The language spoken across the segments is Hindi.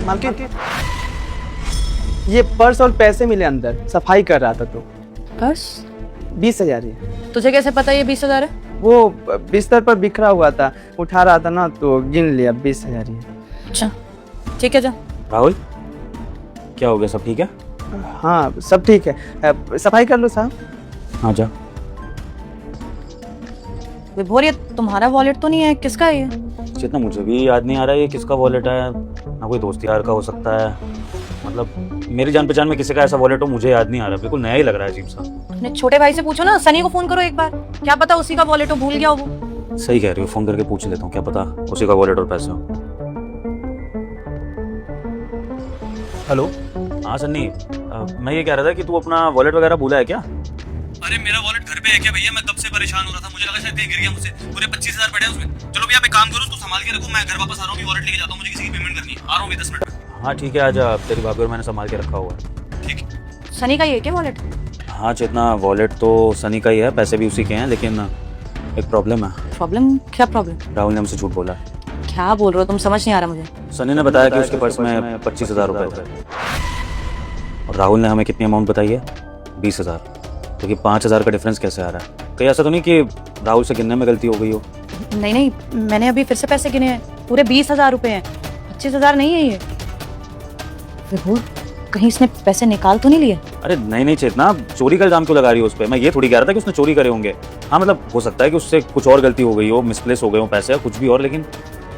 मालकिन, ये पर्स और पैसे मिले अंदर, सफाई कर रहा था तो। पर्स? 20,000 है। तुझे कैसे पता ये 20,000 है? वो बिस्तर पर बिखरा हुआ था, उठा रहा था ना तो गिन लिया, 20,000 ही है। अच्छा ठीक है, जा। राहुल, क्या हो गया? सब ठीक है? हाँ सब ठीक है, सफाई कर लो साहब। हाँ जा। विभोर, ये तुम्हारा वॉलेट तो नहीं है, किसका है ये? जितना मुझे भी याद नहीं आ रहा है ये किसका वॉलेट है। ना कोई दोस्त यार का हो सकता है, मतलब मेरी जान पहचान में किसी का ऐसा वॉलेट हो मुझे याद नहीं आ रहा, बिल्कुल नया ही लग रहा है अजीब सा। अपने छोटे भाई से पूछो ना, सनी को फोन करो एक बार, क्या पता उसी का वॉलेट हो, भूल गया हो वो। सही कह रही हो, फोन करके पूछ लेता हूँ, क्या पता उसी का वॉलेट और पैसे हो। हेलो, हाँ सन्नी, मैं ये कह रहा था कि तू अपना वॉलेट वगैरह भूला है क्या? अरे मेरा वॉलेट घर पे है क्या भैया? मैं कब से परेशान हो रहा था, मुझे लगा शायद कहीं गिर गया मुझसे। पूरे 25,000 पड़े हैं उसमें। चलो भैया, आप एक काम करो, उसको संभाल के रखो, मैं घर वापस आ रहा हूँ, वॉलेट लेके जाता हूँ, मुझे किसी की पेमेंट करनी है। आ रहा हूँ 10 मिनट में। हाँ ठीक है, आजा, तेरी भाभी और मैंने संभाल के रखा हुआ है। ठीक है। सनी का ये क्या वॉलेट? हाँ चेतना, वॉलेट तो सनी का ही है, पैसे भी उसी के हैं, लेकिन एक प्रॉब्लम है। प्रॉब्लम? क्या प्रॉब्लम? राहुल ने हमसे झूठ बोला है। क्या बोल रहे हो तुम, समझ नहीं आ रहा मुझे। सनी ने बताया कि उसके पर्स में 25,000 रुपए थे और राहुल ने हमें कितनी अमाउंट बताई है? 20,000। तो ये 5,000 का डिफरेंस कैसे आ रहा है? कहीं ऐसा तो नहीं कि राहुल से गिनने में गलती हो गई हो? नहीं नहीं, मैंने अभी फिर से पैसे गिने हैं, पूरे 20,000 रुपए हैं, 25,000 नहीं है ये। विभोर, कहीं इसने पैसे निकाल तो नहीं लिए? अरे नहीं नहीं चेतना, चोरी का इल्जाम क्यों लगा रही हो उस पर? मैं ये थोड़ी कह रहा था कि उसने चोरी करे होंगे। हाँ मतलब हो सकता है कि उससे कुछ और गलती हो गई हो, मिसप्लेस हो गए हो पैसे या कुछ भी और, लेकिन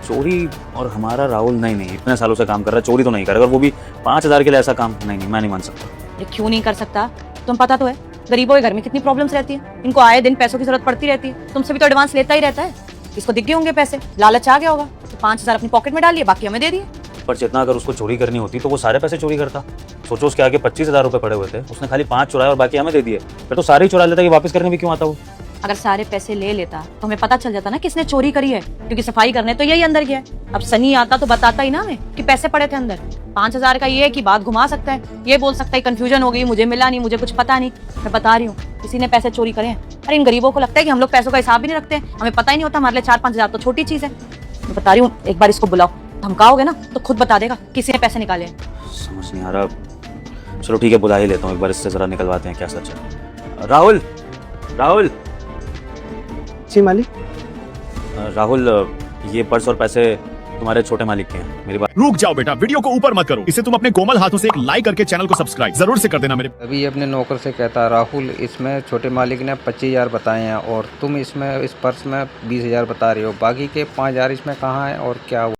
चोरी और हमारा राहुल नहीं, इतने सालों से काम कर रहा है, चोरी तो नहीं करेगा, वो भी 5,000 के लिए ऐसा काम नहीं, मैं नहीं मान सकता। ये क्यों नहीं कर सकता? तुम पता तो है गरीबों के घर में कितनी प्रॉब्लम्स रहती है, इनको आए दिन पैसों की जरूरत पड़ती रहती है, तुमसे भी तो एडवांस लेता ही रहता है। इसको दिख गए होंगे पैसे, लालच आ गया होगा, तो 5,000 अपनी पॉकेट में डाल लिए, बाकी हमें दे दिए। पर चेतना, अगर उसको चोरी करनी होती तो वो सारे पैसे चोरी करता। सोचो, उसके आगे 25,000 रुपए पड़े हुए थे, उसने खाली 5 चुराए और बाकी हमें दे दिए, फिर तो सारे ही चुरा लेता, कि वापस करने भी क्यों आता वो? अगर सारे पैसे ले लेता तो हमें पता चल जाता ना किसने चोरी करी है, क्योंकि सफाई करने तो यही अंदर गया है। अब सनी आता तो बताता ही ना हमें कि पैसे पड़े थे अंदर। 5,000 का ये है कि बात घुमा सकता है, ये बोल सकता है कंफ्यूजन हो गई, मुझे मिला नहीं, मुझे कुछ पता नहीं। मैं बता रही हूँ, किसी ने पैसे चोरी करे हैं। अरे इन गरीबों को लगता है कि हम लोग पैसों का हिसाब भी नहीं रखते, हमें पता ही नहीं होता, हमारे लिए 4-5,000 तो छोटी चीज है। मैं बता रही हूँ, एक बार इसको बुलाओ, धमकाओगे ना तो खुद बता देगा किसी ने पैसे निकाले। समझ नहीं आ रहा। चलो ठीक है, बुला ही लेता हूँ एक बार, इससे जरा निकलवाते हैं क्या सच है। राहुल, राहुल। जी मालिक। राहुल, ये पर्स और पैसे तुम्हारे छोटे मालिक के हैं, मेरी बात। रुक जाओ बेटा, वीडियो को ऊपर मत करो, इसे तुम अपने कोमल हाथों से एक लाइक करके चैनल को सब्सक्राइब जरूर से कर देना मेरे। अभी अपने नौकर से कहता, राहुल इसमें छोटे मालिक ने 25,000 बताए हैं और तुम इसमें इस पर्स में 20,000 बता रहे हो, बाकी के 5,000 इसमें कहाँ है और क्या हुआ?